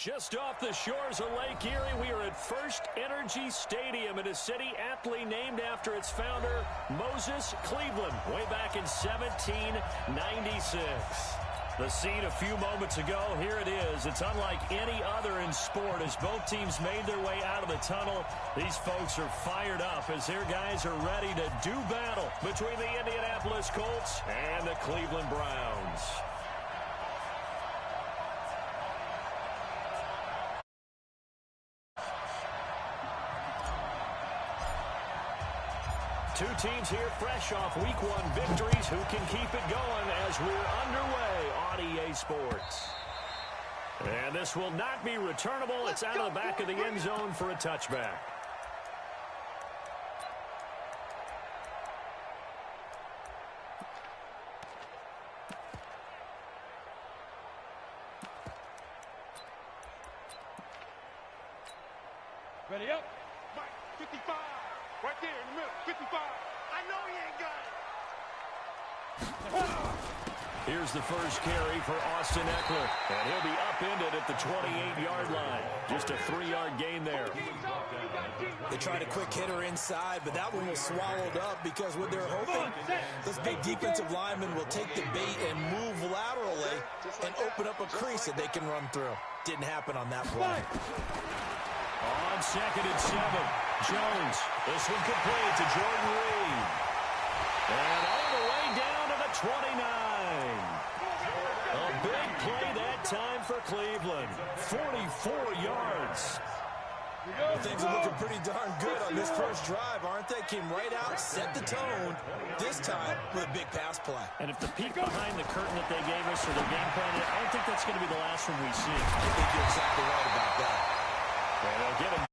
Just off the shores of Lake Erie, we are at First Energy Stadium in a city aptly named after its founder, Moses Cleveland, way back in 1796. The scene a few moments ago, here it is. It's unlike any other in sport as both teams made their way out of the tunnel. These folks are fired up as their guys are ready to do battle between the Indianapolis Colts and the Cleveland Browns. Two teams here fresh off Week 1 victories. Who can keep it going as we're underway on EA Sports? And this will not be returnable. It's out of the back of the end zone for a touchback. Ready up. Mike, 55. Right there in the middle, 55. I know he ain't got it. Here's the first carry for Austin Eckler. And he'll be upended at the 28-yard line. Just a 3-yard gain there. They tried a quick hitter inside, but that one was swallowed up because what they're hoping, this big defensive lineman will take the bait and move laterally and open up a crease that they can run through. Didn't happen on that play. On 2nd and 7, Jones. This one complete to Jordan Reed. And all the way down to the 29. A big play that time for Cleveland. 44 yards. Things are looking pretty darn good on this first drive, aren't they? Came right out, set the tone, this time with a big pass play. And if the peek behind the curtain that they gave us or their game plan, I don't think that's going to be the last one we see. I think you're exactly right about that. And they'll get him.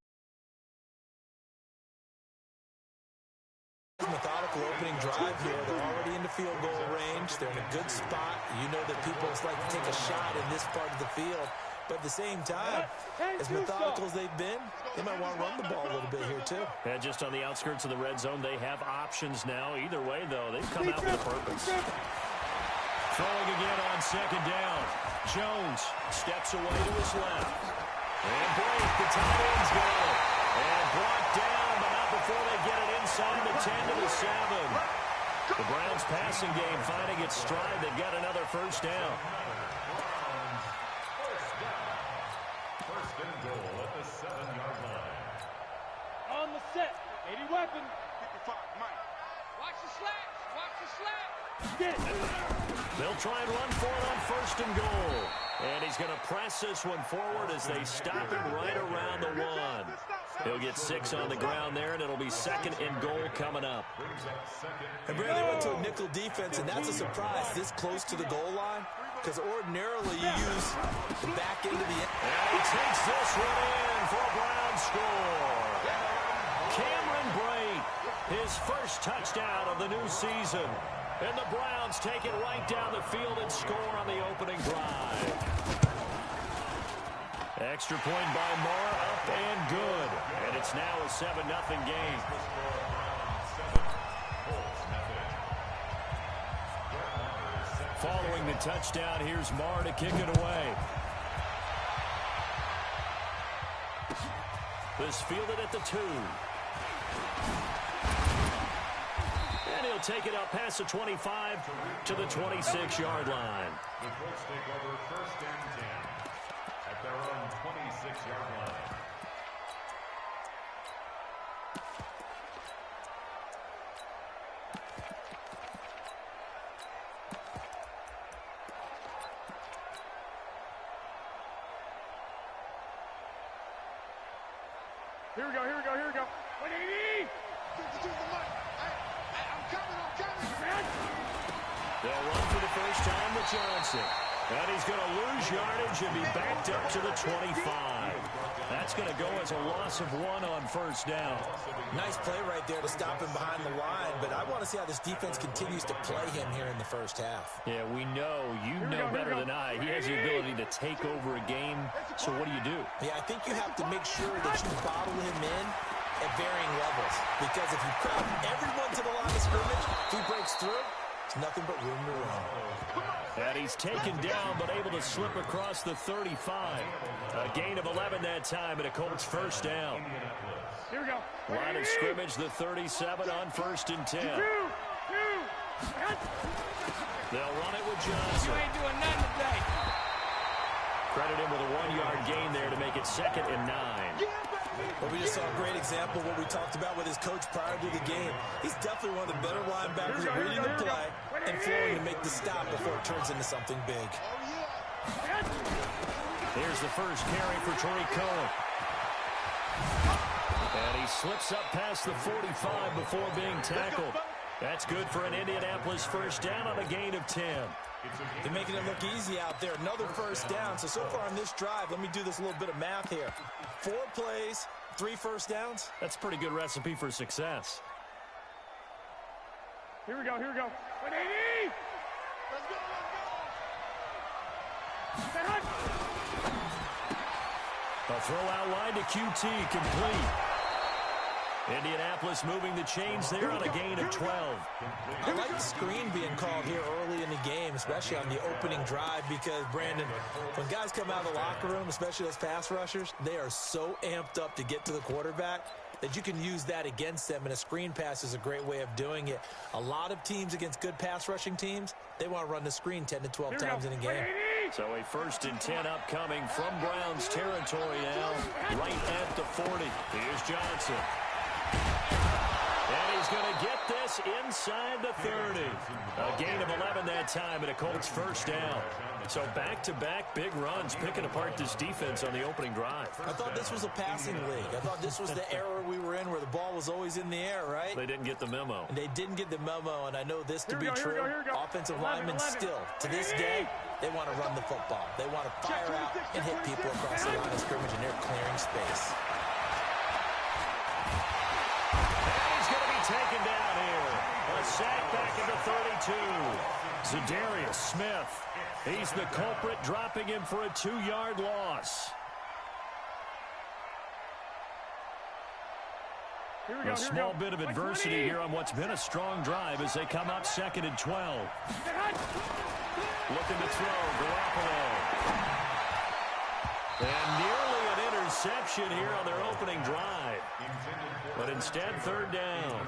Methodical opening drive here. They're already in the field goal range. They're in a good spot. You know that people like to take a shot in this part of the field. But at the same time, as methodical as they've been, they might want to run the ball a little bit here too. And just on the outskirts of the red zone, they have options now. Either way, though, they've come out with a purpose. Throwing again on 2nd down. Jones steps away to his left. And Blake, the tight end's got it. And brought down, but not before they get it inside the 10 to the 7. The Browns passing game finding its stride. They've got another first down. First and goal at the 7-yard line. On the set. 80 weapon. 55, Mike. Watch the slaps. Watch the slaps. Get it. They'll try and run for it on 1st and goal. And he's going to press this one forward as they stop him right around the 1. He'll get 6 on the ground there, and it'll be 2nd and goal coming up. And Brad, they went to a nickel defense, and that's a surprise this close to the goal line, because ordinarily you use the back end of the end. And he takes this one in for a Browns score. Cameron Brate, his first touchdown of the new season. And the Browns take it right down the field and score on the opening drive. Extra point by Moore, up and good. And it's now a 7-0 game. Following the touchdown, here's Moore to kick it away. This fielded at the 2. And he'll take it up past the 25 to the 26-yard line. The Colts take over 1st and 10 at their own 26-yard line. Here we go. 180. They'll run for the first time with Johnson. And he's going to lose yardage and be backed up to the 25. That's going to go as a loss of 1 on 1st down. Nice play right there to stop him behind the line, but I want to see how this defense continues to play him here in the first half. Yeah, we know. You know better than I. He has the ability to take over a game. So what do? Yeah, I think you have to make sure that you bottle him in at varying levels. Because if you crowd everyone to the line of scrimmage, if he breaks through, There's nothing but room to run. And he's taken down, but able to slip across the 35. A gain of 11 that time, and a Colts first down. Here we go. Line of scrimmage, the 37 on 1st and 10. They'll run it with Johnson. You ain't doing nothing today. Credit him with a 1-yard gain there to make it 2nd and 9. Well, we just saw a great example of what we talked about with his coach prior to the game. He's definitely one of the better linebackers at reading the play and flowing to make the stop before it turns into something big. Here's the first carry for Tariq Cohen. And he slips up past the 45 before being tackled. That's good for an Indianapolis first down on a gain of 10. They're making it look easy out there. Another first down. So far on this drive, let me do this little bit of math here. 4 plays, 3 first downs. That's a pretty good recipe for success. Here we go. 180. Let's go. A throw out line to QT, complete. Indianapolis moving the chains there on a gain of 12. I like the screen being called here early in the game, especially on the opening drive, because, Brandon, when guys come out of the locker room, especially those pass rushers, they are so amped up to get to the quarterback that you can use that against them, and a screen pass is a great way of doing it. A lot of teams against good pass rushing teams, they want to run the screen 10 to 12 times in a game. So a 1st and 10 upcoming from Browns territory now, right at the 40. Here's Johnson. And he's going to get this inside the 30. A gain of 11 that time, and a Colts first down. So back-to-back big runs, picking apart this defense on the opening drive. I thought this was a passing league. I thought this was the era we were in where the ball was always in the air, right? They didn't get the memo. And they didn't get the memo, and I know this to be true. Offensive linemen still, to this day, they want to run the football. They want to fire out and hit people across the line of scrimmage, and they're clearing space. Taken down here. A sack back at the 32. Zadarius Smith. He's the culprit, dropping him for a 2-yard loss. A small bit of adversity here on what's been a strong drive as they come up 2nd and 12. Looking to throw, Garoppolo. And nearly an interception here on their opening drive. But instead, 3rd down.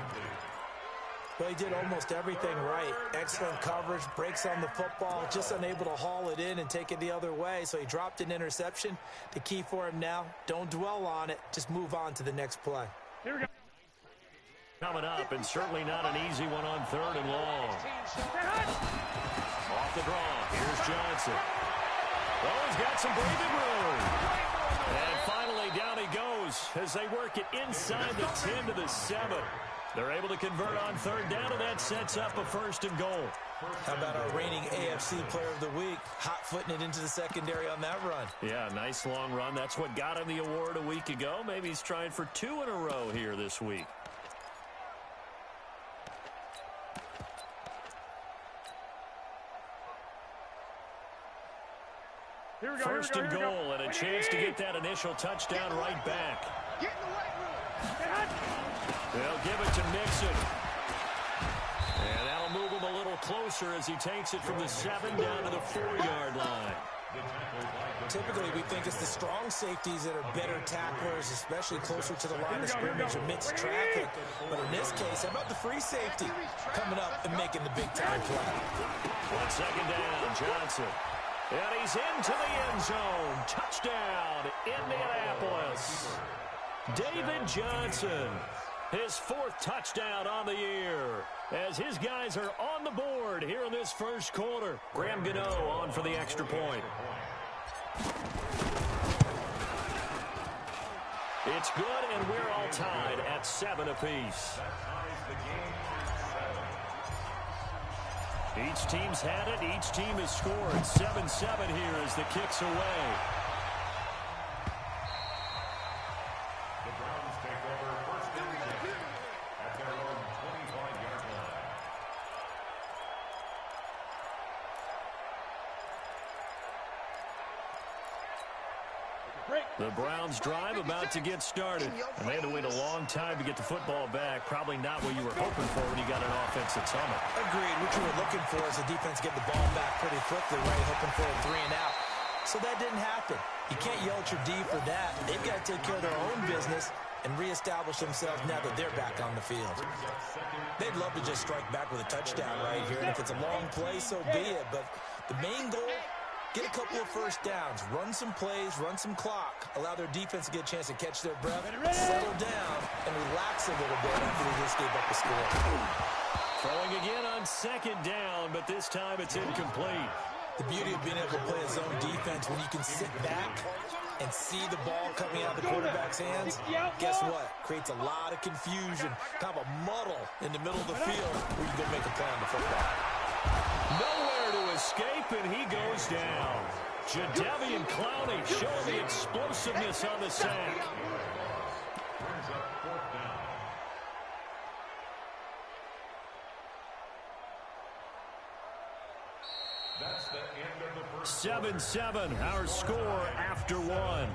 Well, he did almost everything right. Excellent coverage, breaks on the football, just unable to haul it in and take it the other way. So he dropped an interception. The key for him now, don't dwell on it. Just move on to the next play. Here we go. Coming up, and certainly not an easy one on 3rd and long. Off the draw, here's Johnson. Oh, he's got some breathing room. And finally, down he goes as they work it inside the 10 to the 7. They're able to convert on 3rd down, and that sets up a 1st and goal. How about our reigning AFC Player of the Week, hot-footing it into the secondary on that run? Yeah, nice long run. That's what got him the award a week ago. Maybe he's trying for 2 in a row here this week. First and goal, and a chance to get that initial touchdown right back. They'll give it to Mixon. And that'll move him a little closer as he takes it from the 7 down to the 4-yard line. Typically, we think it's the strong safeties that are better tacklers, especially closer to the line of scrimmage amidst traffic. But in this case, how about the free safety coming up and making the big-time play? On 2nd down, Johnson. And he's into the end zone. Touchdown, Indianapolis. David Johnson, his 4th touchdown on the year, as his guys are on the board here in this first quarter. Graham Gano on for the extra point. It's good, and we're all tied at 7 apiece. Each team's had it. Each team has scored. 7-7 here as the kick's away. The Browns take over 1st and 10 at their own 25-yard line. The Browns drive about to get started. And they had to wait a long time to get the football back. Probably not what you were hoping for when you got an offense that's humming. Agreed. What you were looking for is the defense get the ball back pretty quickly, right? Hoping for a 3-and-out. So that didn't happen. You can't yell at your D for that. They've got to take care of their own business and reestablish themselves now that they're back on the field. They'd love to just strike back with a touchdown right here. And if it's a long play, so be it. But the main goal, get a couple of first downs, run some plays, run some clock, allow their defense to get a chance to catch their breath, settle down, and relax a little bit after they just gave up a score. Throwing again on second down, but this time it's incomplete. The beauty of being able to play a zone defense when you can sit back and see the ball coming out of the quarterback's hands, guess what? Creates a lot of confusion, kind of a muddle in the middle of the field where you go make a play on the football. Nowhere to escape, and he goes down. Jadeveon Clowney showing the explosiveness on the sack. Brings up 4th down. That's the end of the first. 7-7, our score after one.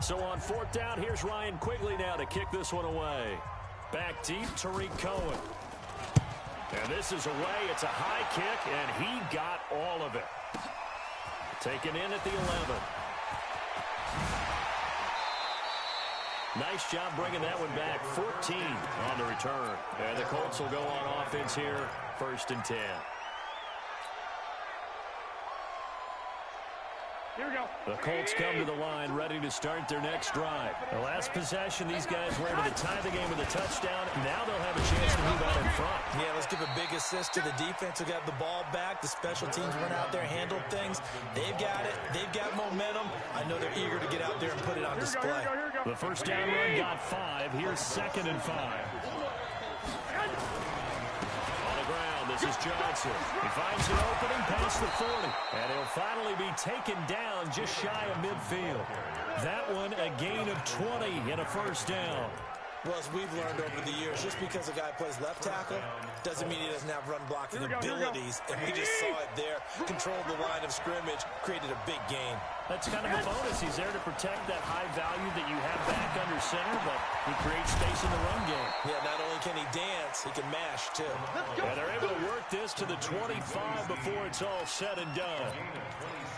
So on 4th down, here's Ryan Quigley now to kick this one away. Back deep, Tariq Cohen. And this is away. It's a high kick, and he got all of it. Taken in at the 11. Nice job bringing that one back. 14 on the return. And the Colts will go on offense here, 1st and 10. Here we go. The Colts come to the line, ready to start their next drive. The last possession, these guys were able to tie the game with a touchdown. Now they'll have a chance to move out in front. Yeah, let's give a big assist to the defense who got the ball back. The special teams went out there, handled things. They've got it. They've got momentum. I know they're eager to get out there and put it on display. The first down run got 5. Here's 2nd and 5. This is Johnson. He finds an opening past the 40. And he'll finally be taken down just shy of midfield. That one a gain of 20 and a first down. Well, as we've learned over the years, just because a guy plays left tackle doesn't mean he doesn't have run blocking abilities. And we just saw it there. Controlled the line of scrimmage, created a big gain. That's kind of a bonus. He's there to protect that high value that you have back under center, but he creates space in the run game. Yeah, not only can he dance, he can mash, too. And they're able to work this to the 25 before it's all said and done.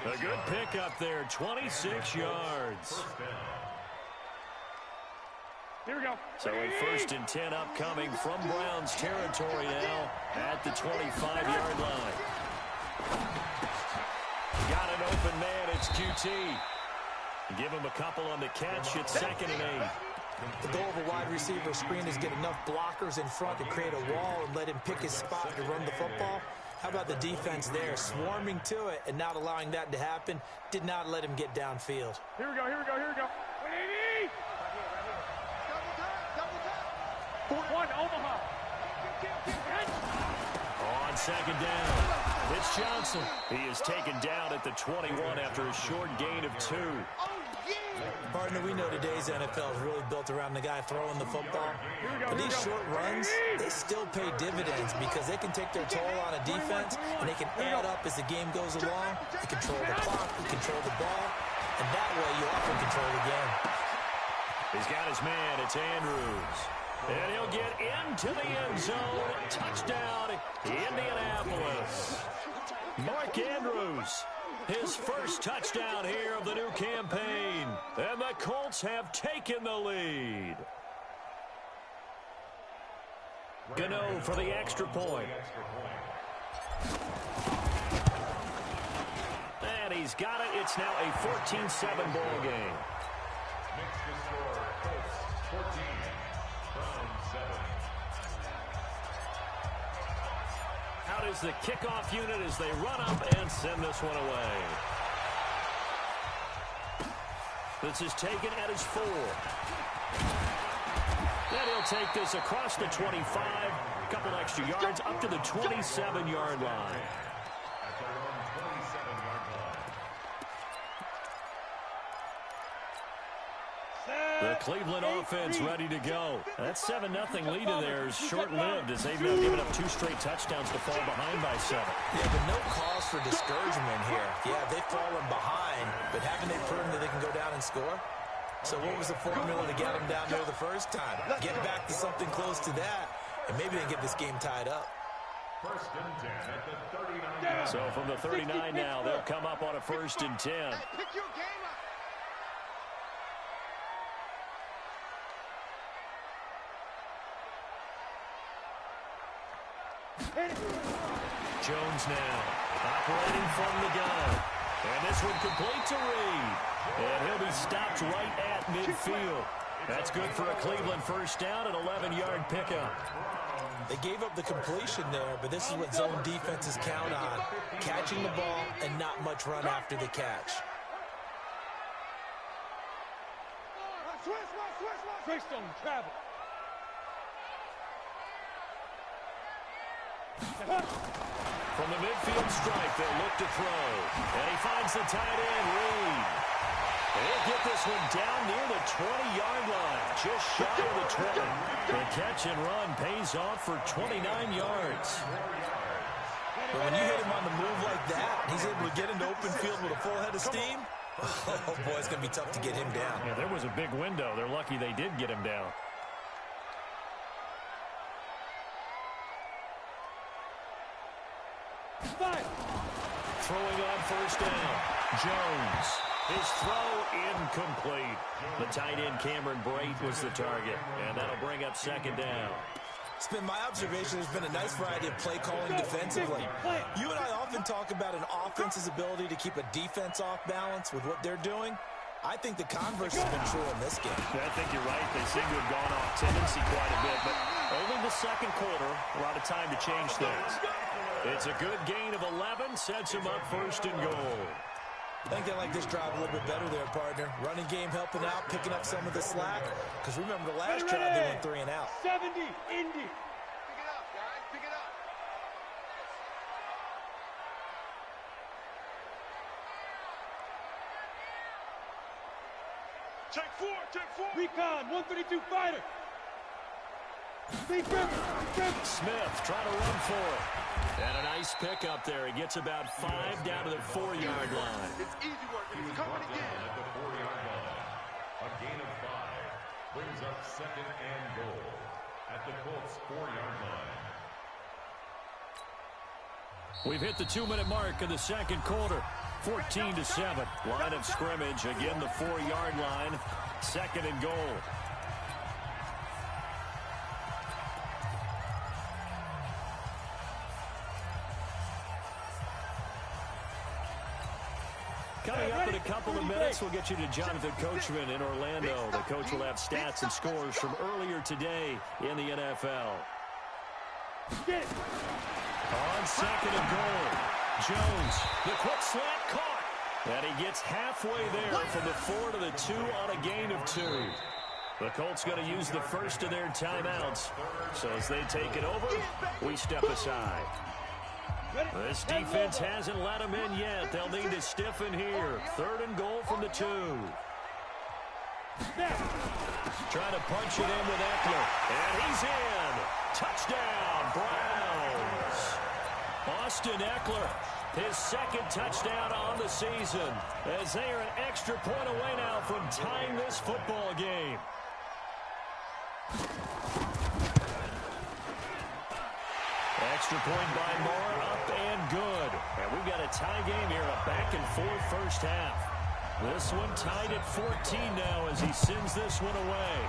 A good pickup there, 26 yards. Here we go. So a 1st and 10 upcoming from Browns territory now at the 25-yard line. Got an open man, it's QT. Give him a couple on the catch, it's 2nd and 8. The goal of a wide receiver screen is get enough blockers in front to create a wall and let him pick his spot to run the football. How about the defense there, swarming to it and not allowing that to happen? Did not let him get downfield. Here we go, here we go, here we go. 180! 1, Omaha. On 2nd down, it's Johnson. He is taken down at the 21 after a short gain of 2. Partner, we know today's NFL is really built around the guy throwing the football. But these short runs, they still pay dividends because they can take their toll on a defense and they can add up as the game goes along. You control the clock, you control the ball, and that way you often control the game. He's got his man, it's Andrews. And he'll get into the end zone. Touchdown, Indianapolis. Mark Andrews, his first touchdown here of the new campaign. And the Colts have taken the lead. Gano for the extra point. And he's got it. It's now a 14-7 ball game. Makes the score Colts 14, Browns 7. Out is the kickoff unit as they run up and send this one away. This is taken at his 4. Then he'll take this across the 25, a couple extra yards up to the 27-yard line. At their own 27-yard line. The Cleveland offense ready to go. That 7-0 lead of theirs short-lived as they've now given up 2 straight touchdowns to fall behind by 7. Yeah, but no cause for discouragement here. Yeah, they've fallen behind, but haven't they proven that they can go down and score? So what was the formula to get them down there the first time? Get back to something close to that, and maybe they can get this game tied up. First and 10 at the 39. So from the 39 now, they'll come up on a 1st and 10. Hey, pick your game up. Jones now operating from the gun. And this one complete to Reed. And he'll be stopped right at midfield. That's good for a Cleveland first down, an 11-yard pickup. They gave up the completion there, but this is what zone defenses count on. Catching the ball and not much run after the catch. Switch on travel. From the midfield stripe, they'll look to throw. And he finds the tight end, Reed. He'll get this one down near the 20-yard line, just shy of the 20. The catch and run pays off for 29 yards. But when you hit him on the move like that, he's able to get into open field with a full head of steam. Oh, boy, it's going to be tough to get him down. Yeah, there was a big window. They're lucky they did get him down. Throwing on first down. Jones. His throw incomplete. The tight end Cameron Brate was the target. And that'll bring up 2nd down. It's been my observation there's been a nice variety of play calling defensively. You and I often talk about an offense's ability to keep a defense off balance with what they're doing. I think the converse has been true in this game. I think you're right. They seem to have gone off tendency quite a bit, but only the 2nd quarter. A lot of time to change things. It's a good gain of 11, sets him up 1st and goal. I think they like this drive a little bit better there, partner. Running game helping out, picking up some of the slack. Because remember the last drive, they went 3 and out. 70, Indy. Pick it up, guys. Pick it up. Check 4, check 4. Recon, 132 fighter. Smith trying to run for it. And a nice pickup there. He gets about 5 down to the 4-yard line. It's easy work. It's coming again. At the 4-yard line. A gain of 5 brings up 2nd and goal at the Colts 4-yard line. We've hit the 2-minute mark of the 2nd quarter. 14-7. Line of scrimmage. Again, the 4-yard line. 2nd and goal. Coming up in a couple of minutes, we'll get you to Jonathan Coachman in Orlando. The coach will have stats and scores from earlier today in the NFL. On 2nd and goal, Jones, the quick slant caught. And he gets halfway there from the 4 to the 2 on a gain of 2. The Colts going to use the first of their timeouts. So as they take it over, we step aside. This defense hasn't let them in yet. They'll need to stiffen here. 3rd and goal from the 2. Trying to punch it in with Eckler. And he's in. Touchdown, Browns. Austin Eckler, his 2nd touchdown on the season, as they are an extra point away now from tying this football game. Extra point by Moore, up and good. And we've got a tie game here, a back-and-forth first half. This one tied at 14 now as he sends this one away.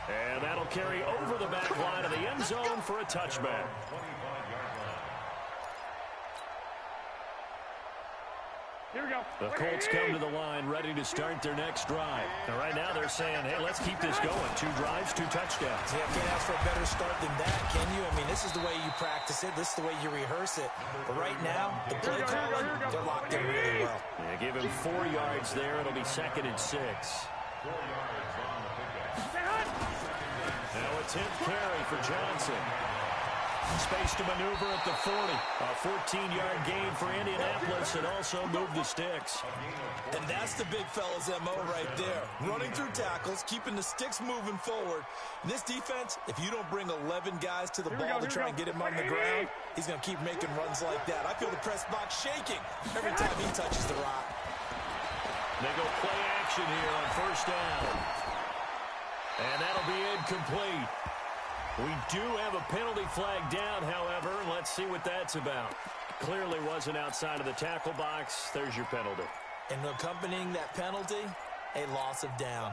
And that'll carry over the back line of the end zone for a touchback. Here we go. The Colts come to the line ready to start their next drive. And right now they're saying, hey, let's keep this going. 2 drives, 2 touchdowns. Yeah, can't ask for a better start than that, can you? I mean, this is the way you practice it. This is the way you rehearse it. But right now, the play calling, they're locked in really well. Yeah, give him 4 yards there. It'll be 2nd and 6. 4 yards on the pickup. Now a 10th carry for Johnson. Space to maneuver at the 40. A 14-yard gain for Indianapolis and also moved the sticks. And that's the big fella's MO right there. Running through tackles, keeping the sticks moving forward. In this defense, if you don't bring 11 guys to the ball to try and get him on the ground, he's going to keep making runs like that. I feel the press box shaking every time he touches the rock. They go play action here on first down. And that'll be incomplete. We do have a penalty flag down, however. Let's see what that's about. Clearly wasn't outside of the tackle box. There's your penalty. And accompanying that penalty, a loss of down.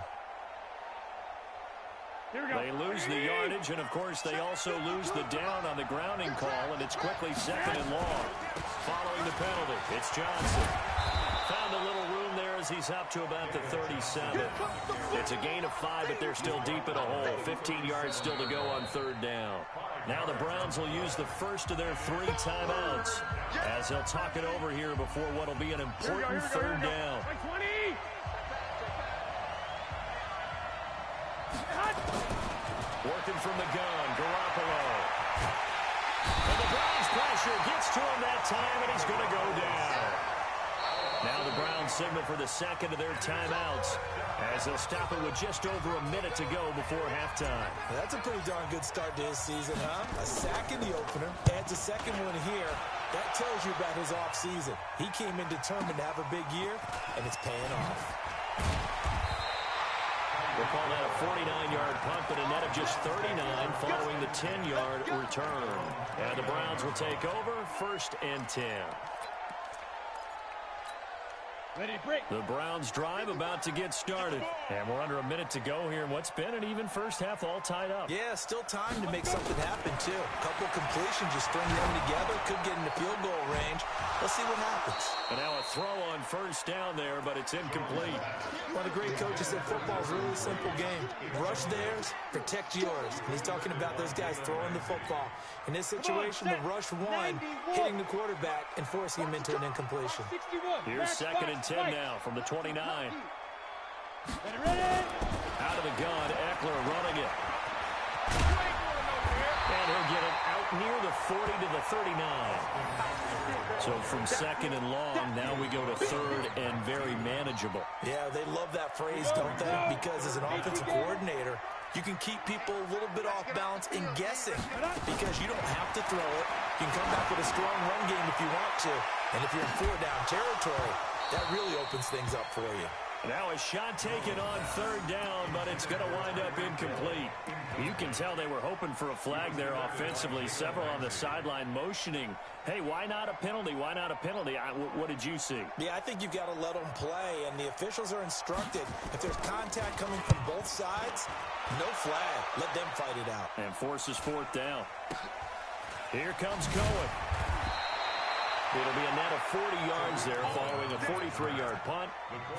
They lose the yardage, and, of course, they also lose the down on the grounding call, and it's quickly second and long. Following the penalty, it's Johnson. Found a little room there as he's up to about the 37. It's a gain of 5, but they're still deep in a hole. 15 yards still to go on third down. Now the Browns will use the first of their 3 timeouts as they'll talk it over here before what will be an important third down. Working from the gun, Garoppolo. And the Browns pressure gets to him that time, and he's going to go down. Now the Browns signal for the second of their timeouts as they'll stop it with just over a minute to go before halftime. That's a pretty darn good start to his season, huh? A sack in the opener, adds a second one here. That tells you about his offseason. He came in determined to have a big year, and it's paying off. We'll call that a 49-yard punt, but a net of just 39 following the 10-yard return. And the Browns will take over, 1st and 10. Ready, break. The Browns drive about to get started. And we're under a minute to go here in what's been an even first half, all tied up. Yeah, still time to make something happen, too. A couple completions, just string them together. Could get into field goal range. Let's see what happens. And now a throw on first down there, but it's incomplete. One of the great coaches said football's really a simple game. Rush theirs, protect yours. And he's talking about those guys throwing the football. In this situation, the rush one, hitting the quarterback and forcing him into an incompletion. Here's 2nd and 10 now from the 29. Ready. Out of the gun, Eckler running it. And he'll get it out near the 40 to the 39. So from 2nd and long, now we go to 3rd and very manageable. Yeah, they love that phrase, don't they? Because as an offensive coordinator, you can keep people a little bit off balance in guessing because you don't have to throw it. You can come back with a strong run game if you want to. And if you're in 4-down territory, that really opens things up for you. Now a shot taken on 3rd down, but it's going to wind up incomplete. You can tell they were hoping for a flag there offensively. Several on the sideline motioning, hey, why not a penalty? Why not a penalty? What did you see? Yeah, I think you've got to let them play, and the officials are instructed. If there's contact coming from both sides, no flag. Let them fight it out. And forces 4th down. Here comes Cohen. It'll be a net of 40 yards there following a 43-yard punt,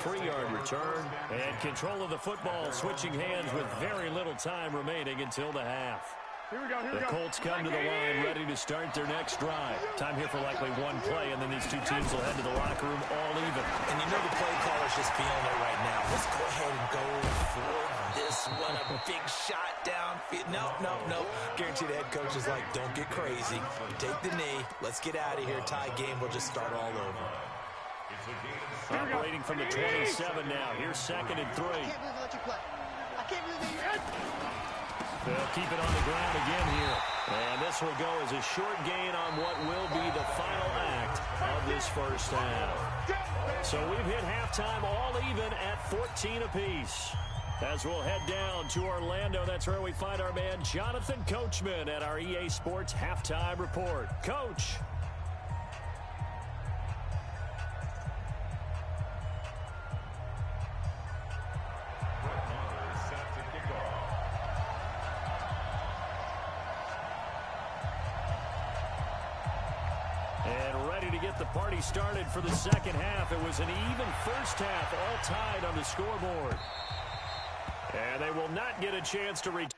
3-yard return, and control of the football switching hands with very little time remaining until the half. The Colts come to the line ready to start their next drive. Time here for likely one play, and then these two teams will head to the locker room all even. And you know the play caller's just feeling it right now. Let's go ahead and go for this one. A big shot downfield. No. Guarantee the head coach is like, don't get crazy. Take the knee. Let's get out of here. Tie game. We'll just start all over. Operating from the 27 now. Here's 2nd and 3. I can't believe I let you play. I can't believe you. They'll keep it on the ground again here. And this will go as a short gain on what will be the final act of this first half. So we've hit halftime all even at 14 apiece. As we'll head down to Orlando, that's where we find our man Jonathan Coachman at our EA Sports Halftime Report. Coach. And ready to get the party started for the second half. It was an even first half, all tied on the scoreboard. And they will not get a chance to return.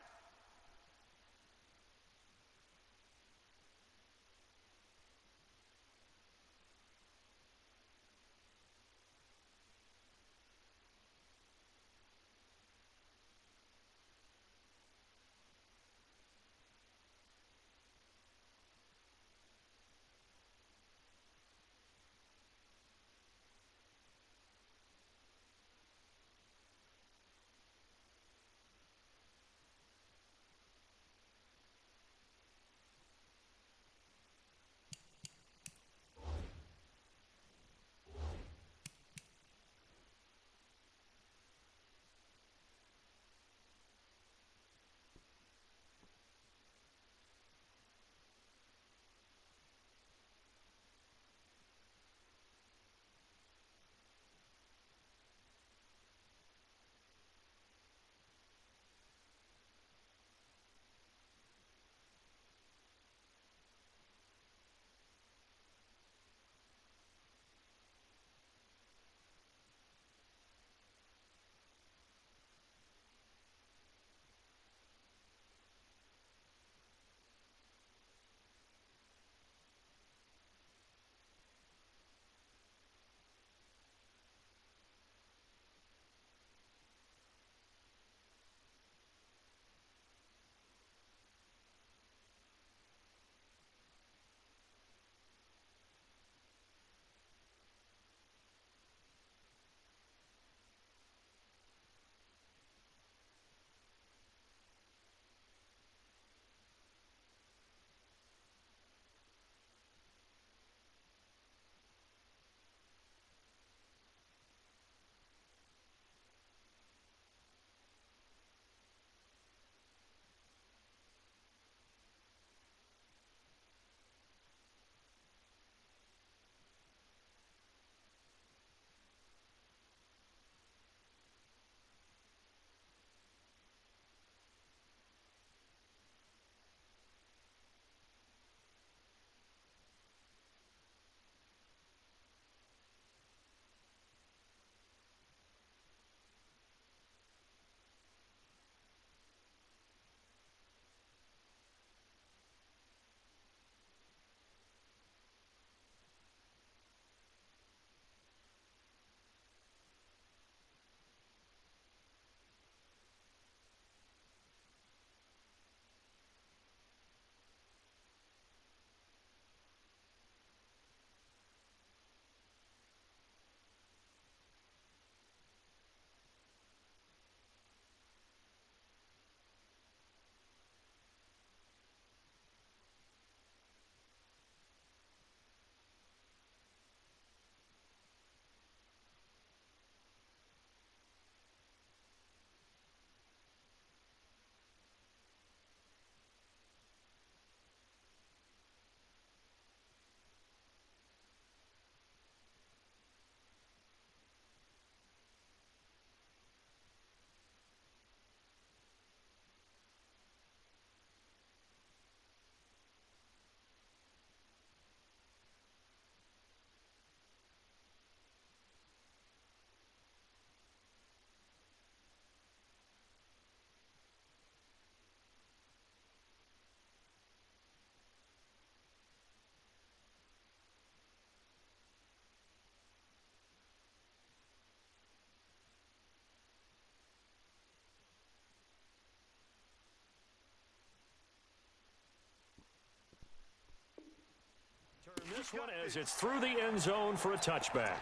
this one as it's through the end zone for a touchback.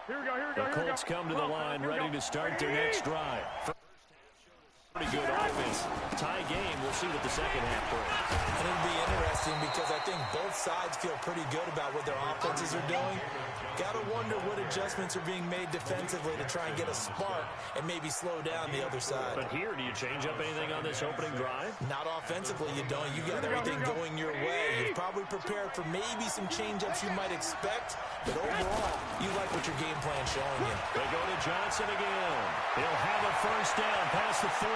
Here we go. The Colts come to the line, ready to start their next drive. Pretty good offense. Tie game. We'll see what the second half brings. And it'll be interesting because I think both sides feel pretty good about what their offenses are doing. Got to wonder what adjustments are being made defensively to try and get a spark and maybe slow down the other side. But here, do you change up anything on this opening drive? Not offensively, you don't. You got everything going your way. You've probably prepared for maybe some change-ups you might expect, but overall, you like what your game plan's showing you. They go to Johnson again. He'll have a first down past the 40.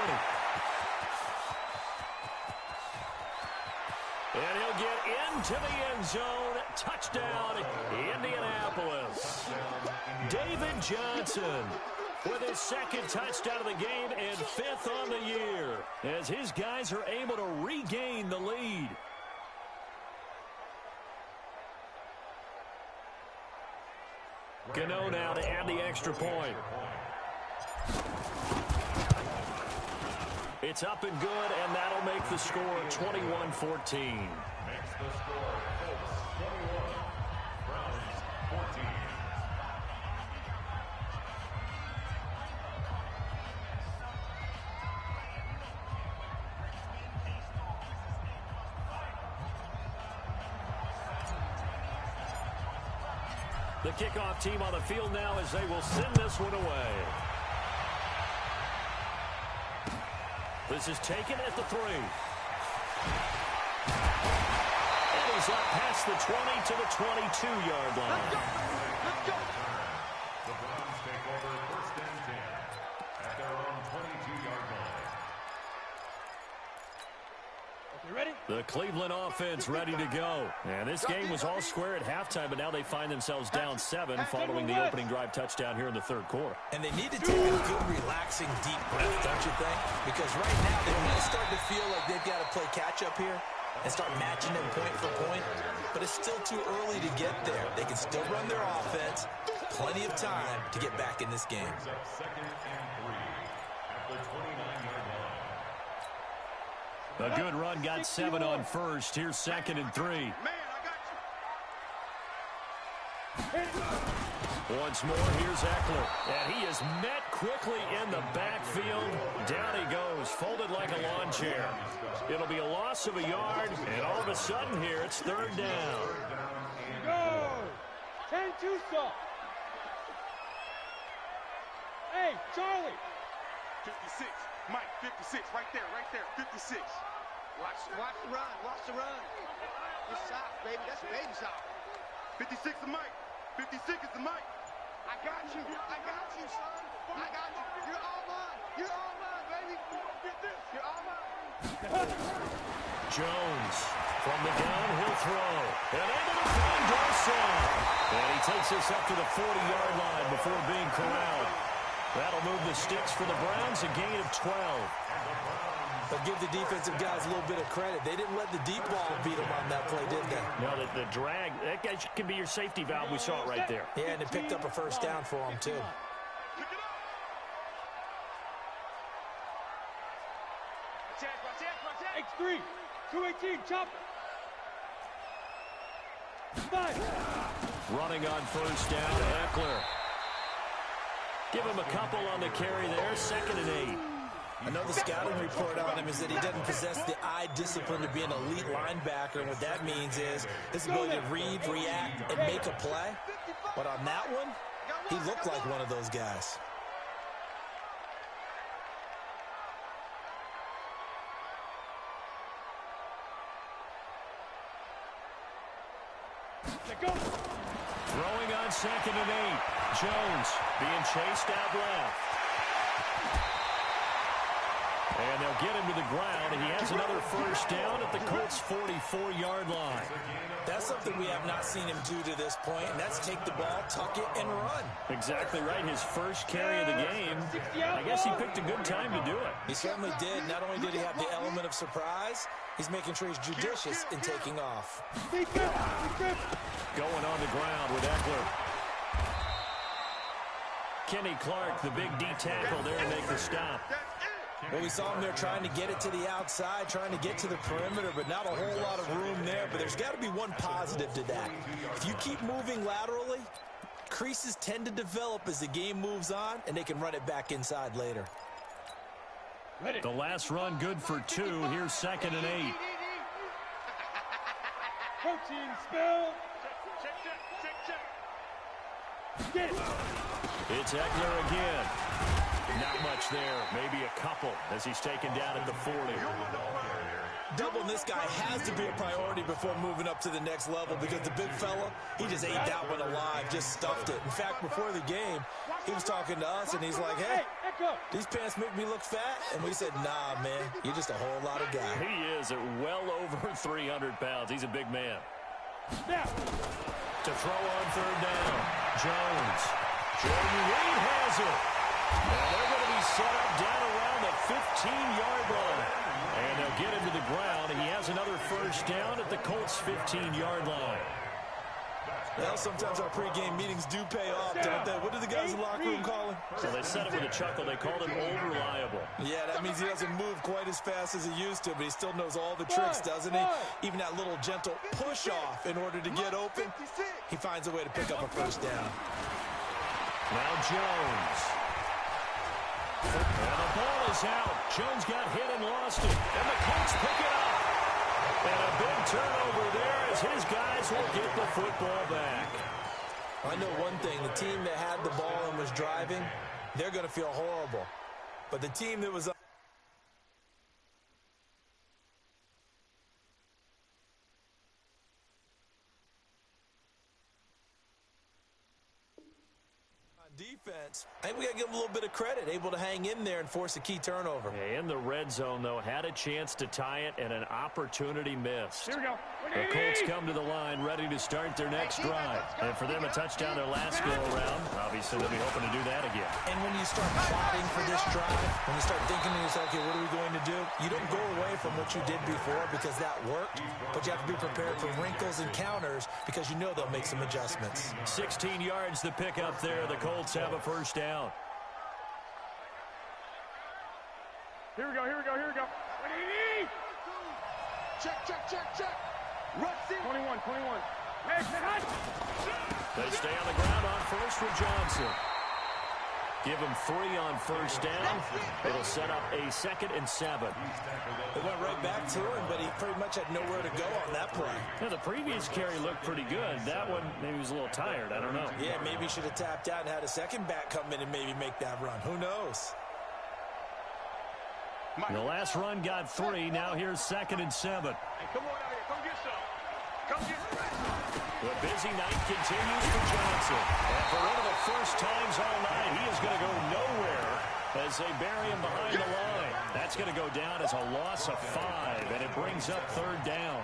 And he'll get into the end zone. Touchdown, Indianapolis. David Johnson with his second touchdown of the game and 5th on the year as his guys are able to regain the lead. Gano now to add the extra point. It's up and good, and that'll make the score 21-14. Makes the score Colts 21, Browns 14. The kickoff team on the field now as they will send this one away. This is taken at the 3. And he's up past the 20 to the 22-yard line. Let's go. The Browns take over 1st and 10 at their own 22-yard line. You ready? The Cleveland offense ready to go. And this game was all square at halftime, but now they find themselves down 7 following the opening drive touchdown here in the 3rd quarter. And they need to take a good, relaxing, deep breath, don't you think? Because right now, they might start to feel like they've got to play catch-up here and start matching them point for point. But it's still too early to get there. They can still run their offense. Plenty of time to get back in this game. Brings up 2nd and 3 at the 29-yard line. A good run, got 7 on first. Here's 2nd and 3. Man, I got you. Once more, here's Eckler. And he is met quickly in the backfield. Down he goes, folded like a lawn chair. It'll be a loss of a yard, and all of a sudden here, it's 3rd down. Go. 10-2 stop. Hey, Charlie. 56. Mike, 56. Right there, 56. Watch the run. It's soft, baby. That's baby soft. 56 is Mike. 56 is the Mike. I got you, son. I got you. You're all mine, baby. You're all mine. Jones from the downhill throw. And able to find Garcon. And he takes this up to the 40-yard line before being corralled. That'll move the sticks for the Browns, a gain of 12. But give the defensive guys a little bit of credit. They didn't let the deep ball beat them on that play, did they? No, the drag, that can be your safety valve. We saw it right there. Yeah, and it picked up a first down for them, too. Pick it up. X3. 218. Chop. 5. Running on first down, Eckler. Give him a couple on the carry there, 2nd and 8. I know the scouting report on him is that he doesn't possess the eye discipline to be an elite linebacker, and what that means is his ability to read, react, and make a play. But on that one, he looked like one of those guys. Throwing on 2nd and 8. Jones being chased out left. And they'll get him to the ground, and he has another first down at the Colts' 44-yard line. That's something we have not seen him do to this point, and that's take the ball, tuck it, and run. Exactly right. His first carry of the game. I guess he picked a good time to do it. He certainly did. Not only did he have the element of surprise, he's making sure he's judicious in taking off. Going on the ground with Eckler. Kenny Clark, the big D tackle there to make the stop. Well, we saw him there trying to get it to the outside, trying to get to the perimeter, but not a whole lot of room there. But there's got to be one positive to that. If you keep moving laterally, creases tend to develop as the game moves on, and they can run it back inside later. The last run good for 2. Here's 2nd and 8. Coaching spell. Check. It's Eckler again. Not much there. Maybe a couple as he's taken down at the 40. Doubling this guy has to be a priority before moving up to the next level because the big fella, he just ate that one alive, just stuffed it. In fact, before the game, he was talking to us, and he's like, hey, these pants make me look fat. And we said, nah, man, you're just a whole lot of guy. He is at well over 300 pounds. He's a big man. To throw on 3rd down, Jones. Jordan Reed has it. And they're going to be set up down around the 15-yard line. And they'll get him to the ground. He has another 1st down at the Colts' 15-yard line. Well, sometimes our pregame meetings do pay off, don't they? What do the guys in the locker room call him? So they said it with a chuckle. They called him old reliable. Yeah, that means he doesn't move quite as fast as he used to, but he still knows all the tricks, doesn't he? Even that little gentle push-off in order to get open, he finds a way to pick up a 1st down. Now Jones. And the ball is out. Jones got hit and lost it. And the Colts pick it up. And a big turnover there as his guys will get the football back. I know one thing. The team that had the ball and was driving, they're going to feel horrible. But the team that was defense, I think we got to give them a little bit of credit, able to hang in there and force a key turnover. Yeah, in the red zone, though, had a chance to tie it and an opportunity missed. Here we go. The Colts come to the line ready to start their next drive. And for them, a touchdown their last go-around. Obviously, they'll be hoping to do that again. And when you start plotting for this drive, when you start thinking to yourself, okay, what are we going to do? You don't go away from what you did before because that worked, but you have to be prepared for wrinkles and counters because you know they'll make some adjustments. 16 yards the pick up there. The Colts have a 1st down. Here we go. 180. Check. Rush it. 21. They stay on the ground on 1st with Johnson. Give him 3 on 1st down. It'll set up a 2nd and 7. They went right back to him, but he pretty much had nowhere to go on that play. Yeah, the previous carry looked pretty good. That one, maybe he was a little tired. I don't know. Yeah, maybe he should have tapped out and had a second back come in and maybe make that run. Who knows? The last run got 3. Now here's 2nd and 7. Hey, come on out here. Come get some. The busy night continues for Johnson. And for one of the first times all night, he is going to go nowhere as they bury him behind the line. That's going to go down as a loss of 5, and it brings up 3rd down.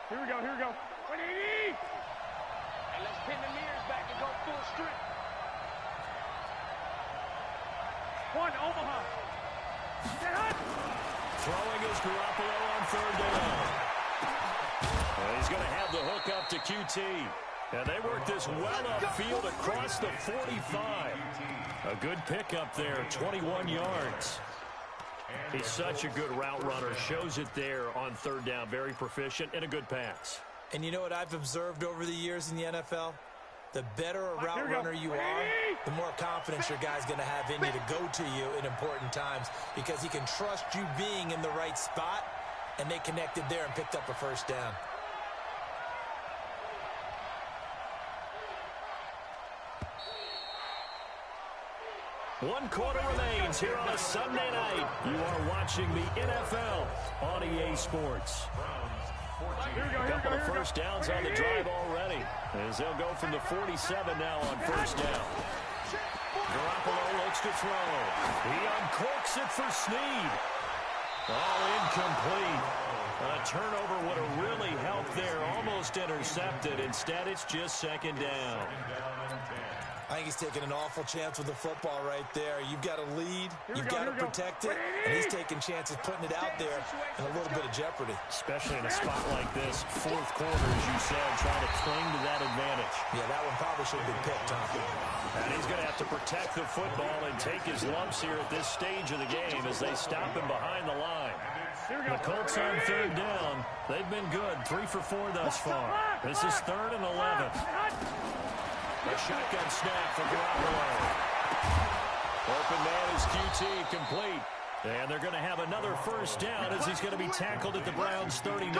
Here we go. 180. And let's pin the mirrors back and go full strength. 1, Omaha. Throwing is Garoppolo on 3rd down. Well, he's going to have the hook up to QT. And they work this well upfield across the 45. A good pickup there, 21 yards. He's such a good route runner. Shows it there on 3rd down. Very proficient and a good pass. And you know what I've observed over the years in the NFL? The better a route runner you are, the more confidence your guy's going to have in you to go to you in important times because he can trust you being in the right spot, and they connected there and picked up a 1st down. One quarter remains here on a Sunday night. You are watching the NFL on EA Sports. A couple of 1st downs on the drive already as they'll go from the 47 now on 1st down. Garoppolo looks to throw. He uncorks it for Snead. All incomplete. A turnover would have really helped there. Almost intercepted. Instead, it's just 2nd down. I think he's taking an awful chance with the football right there. You've got to lead, you've got to protect it, and he's taking chances putting it out there in a little bit of jeopardy. Especially in a spot like this, fourth quarter, as you said, trying to cling to that advantage. Yeah, that one probably should have been picked, huh? And he's going to have to protect the football and take his lumps here at this stage of the game as they stop him behind the line. The Colts on third down. They've been good, 3 for 4 thus far. This is 3rd and 11. A shotgun snap for Garoppolo. Open man is QT, complete. And they're going to have another first down as he's going to be tackled at the Browns' 39.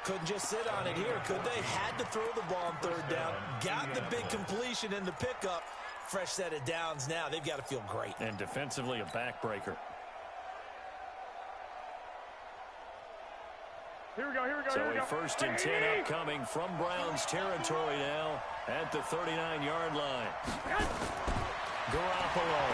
Couldn't just sit on it here, could they? Had to throw the ball on third down. Got the big completion in the pickup. Fresh set of downs now. They've got to feel great. And defensively, a backbreaker. Here we go. So a 1st and 10 upcoming from Browns territory now at the 39-yard line. Garoppolo.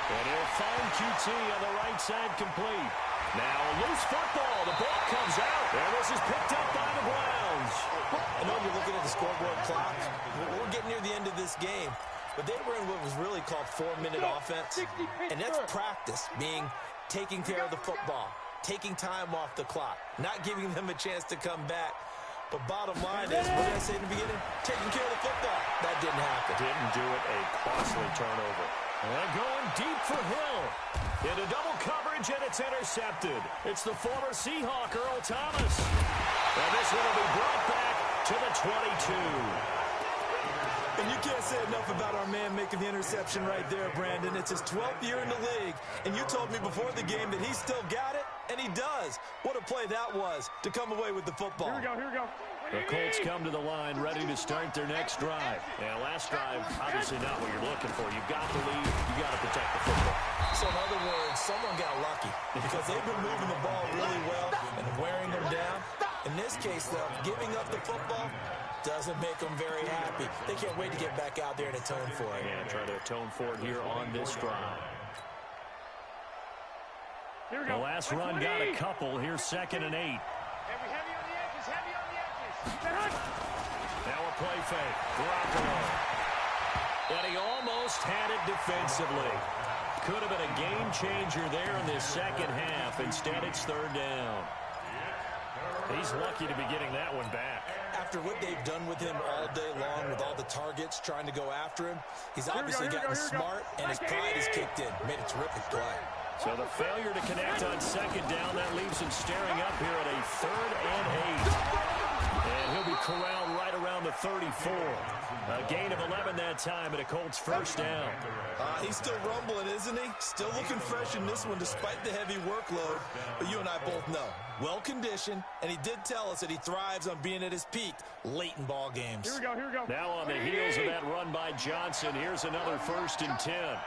And he'll find QT on the right side complete. Now a loose football. The ball comes out. And this is picked up by the Browns. I know you're looking at the scoreboard clock. We're getting near the end of this game. But they were in what was really called 4-minute offense. And that's practice, being taking care of the football, taking time off the clock, not giving them a chance to come back. But bottom line is, what did I say in the beginning? Taking care of the football. That didn't happen. Didn't do it. A costly turnover. And going deep for Hill. Into double coverage, and it's intercepted. It's the former Seahawk, Earl Thomas. And this one will be brought back to the 22. And you can't say enough about our man making the interception right there, Brandon. It's his 12th year in the league, and you told me before the game that he still got it, and he does. What a play that was to come away with the football. Here we go. The Colts come to the line ready to start their next drive. And last drive, obviously not what you're looking for. You've got to lead. You've got to protect the football. So in other words, someone got lucky because they've been moving the ball really well and wearing them down. In this case, though, giving up the football doesn't make them very happy. They can't wait to get back out there and atone for it. Yeah, try to atone for it here on this drive. The last run got a couple. Here's 2nd and 8. Heavy on the edges. Now a play fake. Garoppolo. And he almost had it defensively. Could have been a game changer there in this second half. Instead, it's 3rd down. He's lucky to be getting that one back. After what they've done with him all day long with all the targets trying to go after him, he's obviously gotten smart, and his pride is kicked in. Made a terrific play. So the failure to connect on 2nd down, that leaves him staring up here at a 3rd and 8. And he'll be corralled right around the 34. A gain of 11 that time, and a Colts 1st down. He's still rumbling, isn't he? Still looking fresh in this one despite the heavy workload. But you and I both know, well-conditioned, and he did tell us that he thrives on being at his peak late in ball games. Here we go. Now on the heels of that run by Johnson, here's another 1st and 10.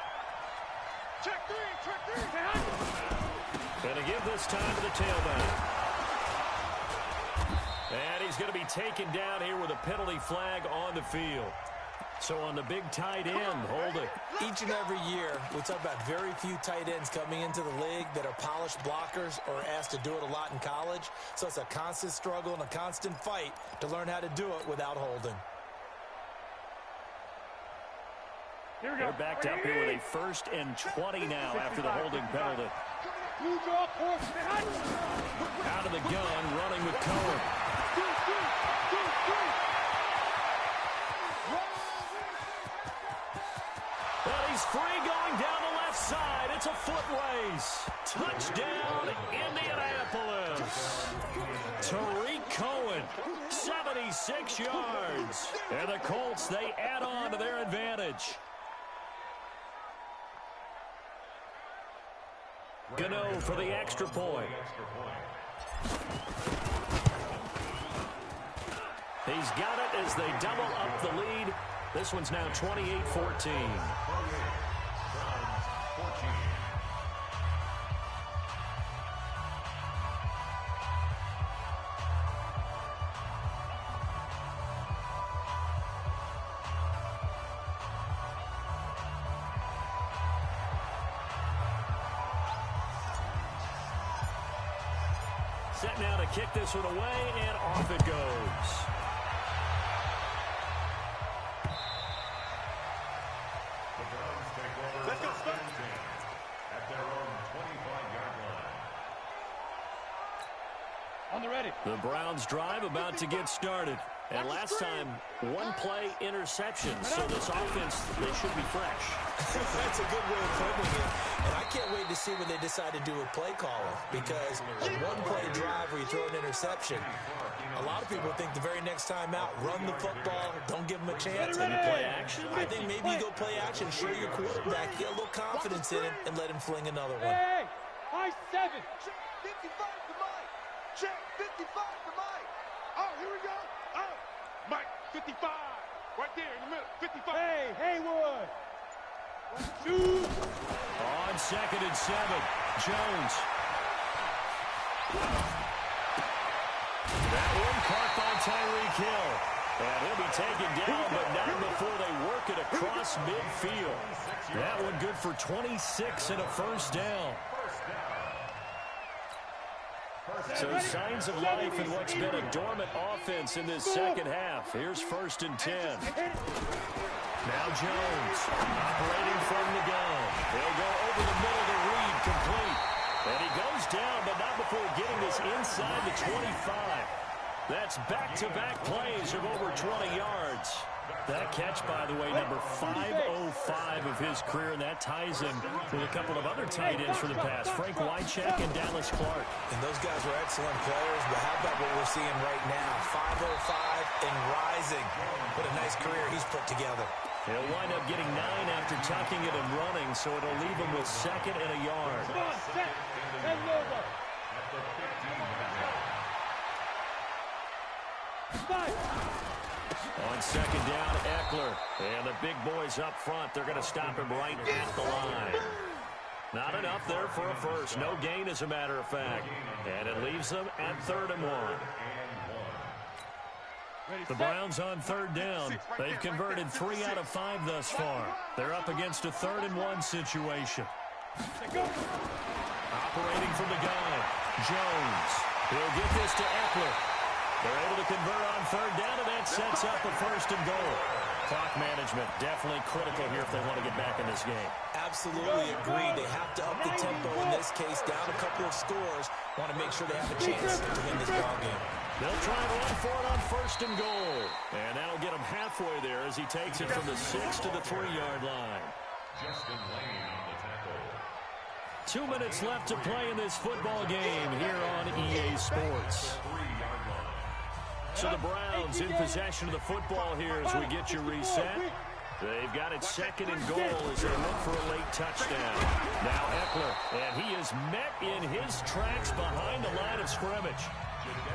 Check three. Gonna give this time to the tailback. And he's going to be taken down here with a penalty flag on the field. So on the big tight end, holding. Each and every year, we talk about very few tight ends coming into the league that are polished blockers or asked to do it a lot in college. So it's a constant struggle and a constant fight to learn how to do it without holding. They're backed up here with a 1st and 20 now after the holding penalty. Out of the gun, running with Cohen. Well, he's free going down the left side. It's a foot race. Touchdown, Indianapolis. Tariq Cohen, 76 yards. And the Colts, they add on to their advantage. Gano for the extra point. He's got it as they double up the lead. This one's now 28-14. Set now to kick this one away, and off it goes. On the ready. The Browns drive about to get started. And last time, one play interception. So this offense, they should be fresh. That's a good way of putting it. And I can't wait to see when they decide to do a play calling. Because a one-play drive where you throw an interception, a lot of people think the very next time out, run the football, don't give them a chance. And you play action? I think maybe you go play action, show your quarterback, get a little confidence in it, and let him fling another one. Hey, high 7. Check 55 to Mike. Check 55 to Mike. Oh, here we go. Oh, Mike, 55. Right there in the middle. 55. Hey, Haywood. 2. On 2nd and 7, Jones. That one caught by Tyreek Hill. And he'll be taken down, but not before they work it across midfield. That one good for 26 and a first down. So signs of life in what's been a dormant offense in this second half. Here's 1st and 10. Now Jones operating from the gun. He'll go over the middle to Reed, complete. And he goes down, but not before getting this inside the 25. That's back-to-back plays of over 20 yards. That catch, by the way, number 505 of his career, and that ties him with a couple of other tight ends for the pass, Frank Wycheck and Dallas Clark. And those guys were excellent players, but how about what we're seeing right now? 505 and rising. What a nice career he's put together. He'll wind up getting 9 after tucking it and running, so it'll leave him with 2nd and a yard. Come on, set. Head over. 5. On 2nd down, Eckler. And the big boys up front, they're going to stop him right at the line. Not enough there for a first. No gain, as a matter of fact. And it leaves them at 3rd and 1. The Browns on 3rd down. They've converted 3 out of 5 thus far. They're up against a 3rd and 1 situation. Operating from the gun, Jones. He'll get this to Eckler. They're able to convert on 3rd down, and that sets up a 1st and goal. Clock management definitely critical here if they want to get back in this game. Absolutely agreed. They have to up the tempo in this case, down a couple of scores. Want to make sure they have a chance to win this ballgame. They'll try and run for it on 1st and goal. And that'll get him halfway there as he takes it from the 6 to the 3-yard line. Justin Lane on the tackle. 2 minutes left to play in this football game here on EA Sports. So the Browns in possession of the football here as we get you reset. They've got it 2nd and goal as they look for a late touchdown. Now Eckler, and he is met in his tracks behind the line of scrimmage.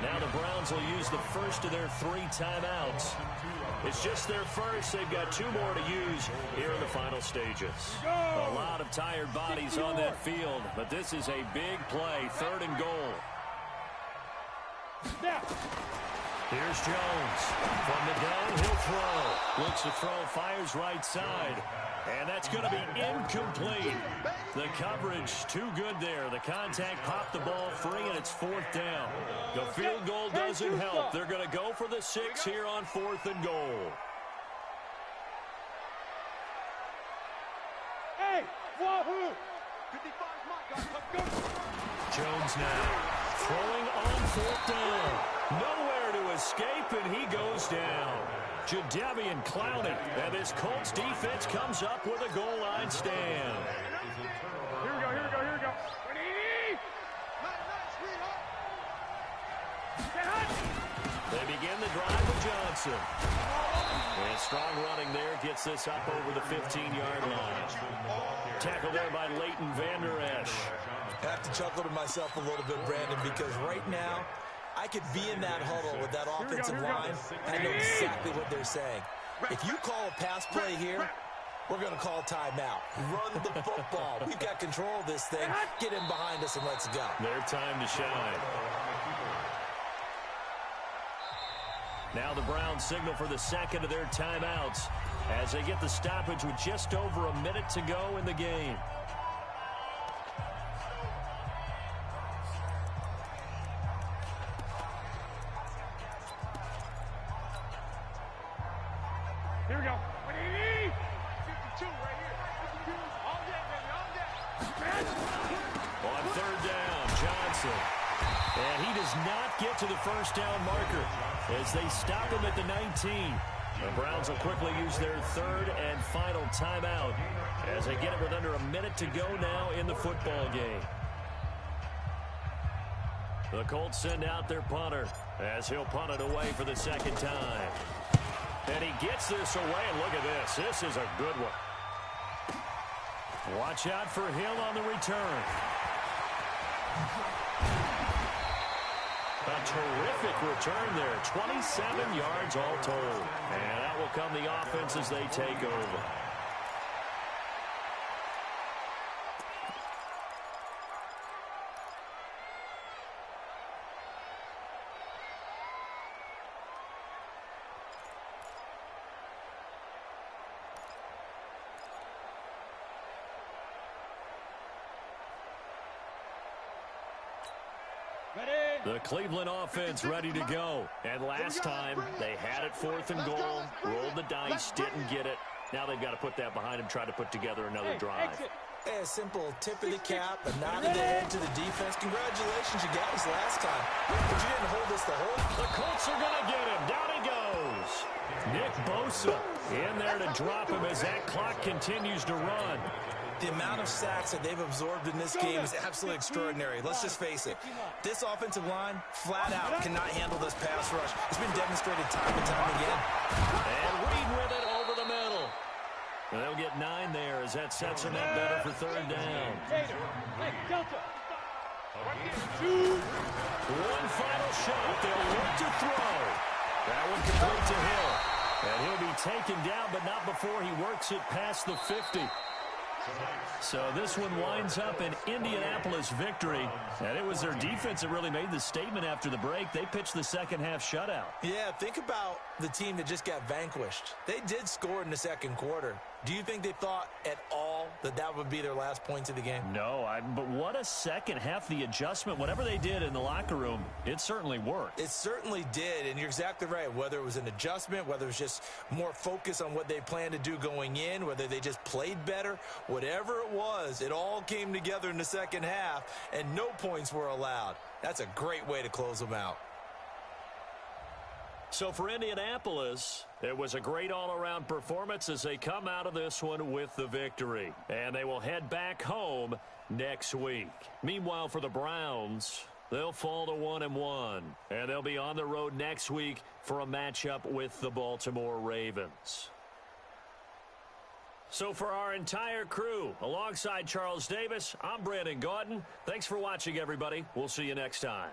Now the Browns will use the first of their 3 timeouts. It's just their first. They've got 2 more to use here in the final stages. A lot of tired bodies on that field, but this is a big play, 3rd and goal. Here's Jones. From the gun, he'll throw. Looks to throw, fires right side. And that's going to be incomplete. The coverage too good there. The contact popped the ball free, and it's 4th down. The field goal doesn't help. They're going to go for the 6 here on 4th and goal. Hey, wahoo! 55 Mike. Let's go. Jones now throwing on 4th down. Nowhere to escape, and he goes down. Jadeveon Clowney, and this Colts defense comes up with a goal line stand. Here we go. They begin the drive with Johnson. And strong running there gets this up over the 15-yard line. Tackled there by Leighton Vander Esch. I have to chuckle to myself a little bit, Brandon, because right now, I could be in that huddle with that offensive line, and I know exactly what they're saying. If you call a pass play here, we're going to call timeout. Run the football. We've got control of this thing. Get in behind us and let's go. Their time to shine. Now the Browns signal for the 2nd of their timeouts as they get the stoppage with just over a minute to go in the game. Here we go. 52 right here. 52. All day, baby. All day. On 3rd down, Johnson And he does not get to the first down marker as they stop him at the 19. The Browns will quickly use their third and final timeout as they get it with under a minute to go now in the football game. The Colts send out their punter as he'll punt it away for the second time. And he gets this away, and look at this. This is a good one. Watch out for Hill on the return. A terrific return there. 27 yards all told. And that will come the offense as they take over. The Cleveland offense ready to go. And last time, they had it 4th and goal, rolled the dice, didn't get it. Now they've got to put that behind them, try to put together another drive. A simple tip of the cap, a nod of the head to the defense. Congratulations, you guys, last time. But you didn't hold this the whole. The Colts are going to get him. Down he goes. Nick Bosa in there to drop him as that clock continues to run. The amount of sacks that they've absorbed in this game is absolutely extraordinary. Let's just face it. This offensive line, flat out, cannot handle this pass rush. It's been demonstrated time and time again. And Reed with it over the middle. And they'll get 9 there as that sets them up better for third down. One final shot. They'll look to throw. That one complete to Hill. And he'll be taken down, but not before he works it past the 50. So this one winds up an Indianapolis victory. And it was their defense that really made the statement after the break. They pitched the second half shutout. Yeah, think about the team that just got vanquished. They did score in the second quarter. Do you think they thought at all that that would be their last points of the game? No, but what a second half. The adjustment, whatever they did in the locker room, it certainly worked. It certainly did, and you're exactly right. Whether it was an adjustment, whether it was just more focus on what they planned to do going in, whether they just played better, whatever it was, it all came together in the second half, and no points were allowed. That's a great way to close them out. So for Indianapolis, it was a great all-around performance as they come out of this one with the victory. And they will head back home next week. Meanwhile, for the Browns, they'll fall to 1-1. And they'll be on the road next week for a matchup with the Baltimore Ravens. So for our entire crew, alongside Charles Davis, I'm Brandon Gaudin. Thanks for watching, everybody. We'll see you next time.